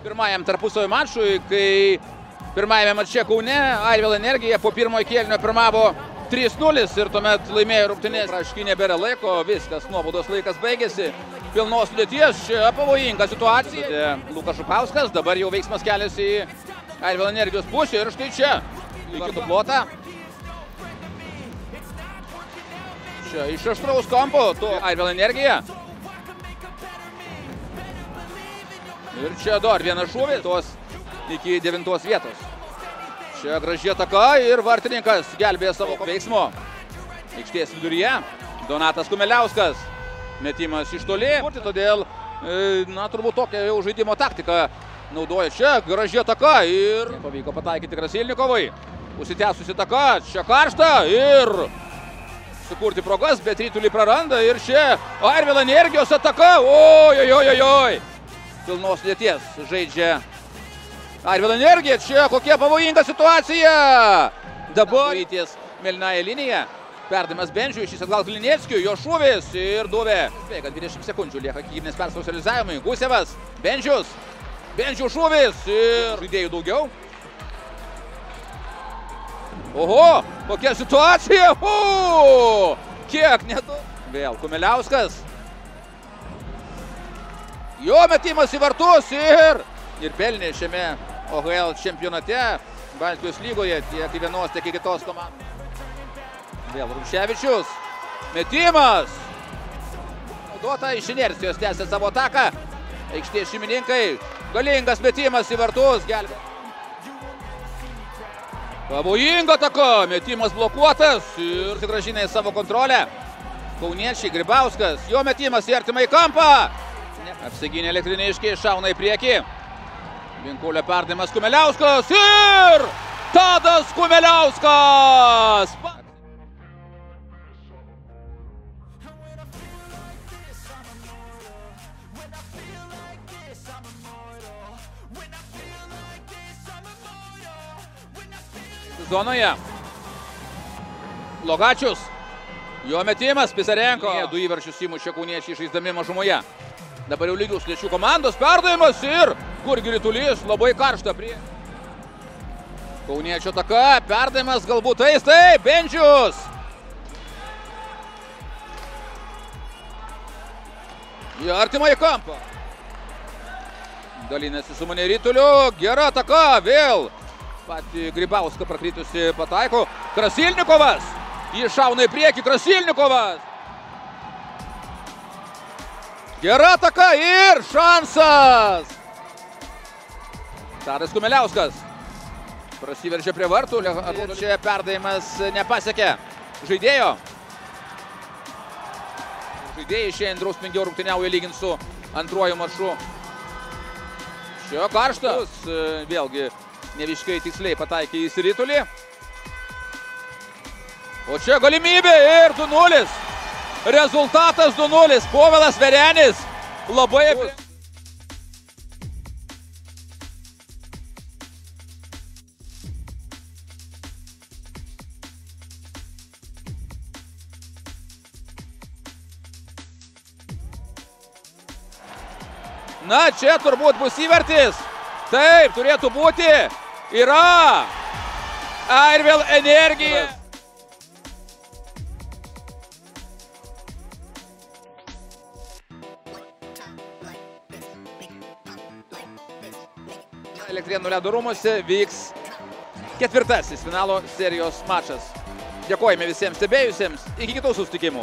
Pirmajam tarpusavio mačui, kai pirmajame mače Kaune Airvėl Energija po pirmojo kėlinio pirmavo 3-0 ir tuomet laimėjo rungtynės. Rašky nebėra laiko, viskas, nuobaudos laikas baigėsi. Pilnos sudėties, čia pavojinga situacija. Lukas Žukauskas, dabar jau veiksmas keliasi į Airvėl Energijos pusę ir štai čia. Į kitų plotą. Čia iš aštraus kampo, Airvėl Energija. Ir čia dar vienas šūvis, tos iki 9 vietos. Čia graži ataka ir vartininkas gelbėja savo veiksmo. Aikštės viduryje Donatas Kumeliauskas. Metimas iš toli. Todėl, turbūt tokia jau žaidimo taktika naudoja. Čia graži ataka ir pavyko pataikyti Krasilnikovai. Užsitęsusi ataka, čia karšta ir sukurti progas, bet Rytulį praranda. Ir čia Airvėl Energijos ataka. Oi. Pilnos sudėties žaidžia Airvėl Energija. Čia kokia pavojinga situacija. Dabar įties mėlynąją liniją. Perdavimas Bendžiui, šis atgal Klinieckui, jo šūvis ir duobė. Kad 20 sekundžių lieka gyvybinės persvaros realizavimui. Gusevas, Bendžius, Bendžių šūvis ir žaidėjų daugiau. Oho, kokia situacija. Kiek nedaug. Vėl Kumeliauskas. Jo metimas į vartus ir pelnė šiame OHL čempionate Baltijos lygoje tiek į vienos, tiek į kitos komandos. Vėl Rumševičius. Metimas. Naudota iš inercijos tęsia savo ataką. Aikštės šeimininkai. Galingas metimas į vartus. Gelbė. Pavojinga ataka. Metimas blokuotas ir sugrąžina į savo kontrolę. Kauniečiai, Grybauskas. Jo metimas į artimą į kampą. Apsigynė Elektriniškiai, šauna į priekį. Vinkulio perdavimas Kumeliauskas ir Tadas Kumeliauskas. Zonoje. Logačius. Jo metimas, Pisarenko. Du įvarčius įmušė Kauniečiai žaisdami mažumoje. Dabar jau lygių sudėčių komandos perdavimas ir kurgi Rytulys, labai karšta prie. Kauniečio ataka, perdavimas galbūt taip, Bendžius. Į artimą į kampą. Dalinasi su mane Rytuliu, gera ataka, vėl. Pati Grybauską prakritusi pataiko. Krasilnikovas, jį šauna į priekį, Krasilnikovas. Gera ataka ir šansas. Tadas Kumeliauskas. Prasiveržia prie vartų. Čia perdavimas nepasiekė žaidėjo. Žaidėjai šiandien drausmingiau rungtyniauja lygint su antruoju maču. Čia karštas. Vėlgi neviškai tiksliai pataikė į Rytulį. O čia galimybė ir 2-0. Rezultatas 2-0. Povilas Verenis labai... Na, čia turbūt bus įvartis. Taip, turėtų būti. Yra Airvėl Energija. Elektrėnų ledo rūmuose vyks 4. finalo serijos mačas. Dėkojame visiems stebėjusiems. Iki kitų susitikimų.